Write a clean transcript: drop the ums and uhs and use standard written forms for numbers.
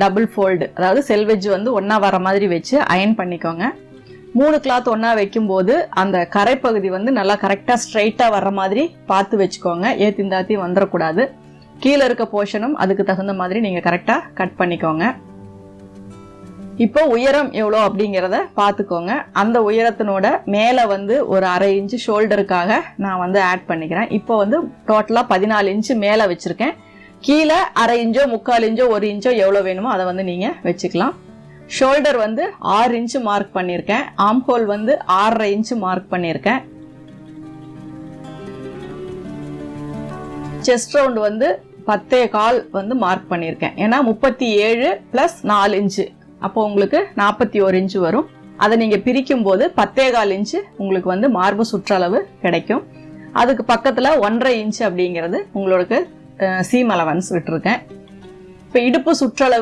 Double fold, அதாவது செல்வெஜ் வந்து ஒன்றா வர மாதிரி வச்சு அயன் பண்ணிக்கோங்க. 3 கிளாத் ஒன்றா வைக்கும்போது அந்த கரைப்பகுதி வந்து நல்லா கரெக்டாக ஸ்ட்ரைட்டாக வர்ற மாதிரி பார்த்து வச்சுக்கோங்க. ஏத்திந்தாத்தி வந்துடக்கூடாது. கீழே இருக்க போர்ஷனும் அதுக்கு தகுந்த மாதிரி நீங்கள் கரெக்டாக கட் பண்ணிக்கோங்க. இப்போ உயரம் எவ்வளோ அப்படிங்கிறத பார்த்துக்கோங்க. அந்த உயரத்தினோட மேலே வந்து ஒரு 1/2 இன்ச்சு ஷோல்டருக்காக நான் வந்து ஆட் பண்ணிக்கிறேன். இப்போ வந்து டோட்டலாக 14 இன்ச்சு மேலே வச்சுருக்கேன். கீழே 1/2 இன்ச்சோ 3/4 இன்ச்சோ 1 இன்ச்சோ எவ்வளோ வேணுமோ அதை வந்து நீங்கள் வச்சுக்கலாம். ஷோல்டர் வந்து 6 இன்ச்சு மார்க் பண்ணியிருக்கேன். ஆர்ம் ஹோல் வந்து 6.5 இன்ச்சு மார்க் பண்ணியிருக்கேன். செஸ்ட் ரவுண்ட் வந்து 10.25 வந்து மார்க் பண்ணியிருக்கேன். ஏன்னா 37 + 4 இன்ச்சு, அப்போ உங்களுக்கு 41 இன்ச்சு வரும். அதை நீங்கள் பிரிக்கும் போது 10.25 இன்ச்சு உங்களுக்கு வந்து மார்பு சுற்றளவு கிடைக்கும். அதுக்கு பக்கத்தில் 1.5 இன்ச்சு அப்படிங்கிறது உங்களுக்கு சீம் அலவன்ஸ் விட்டுருக்கேன். இப்போ இடுப்பு சுற்றளவு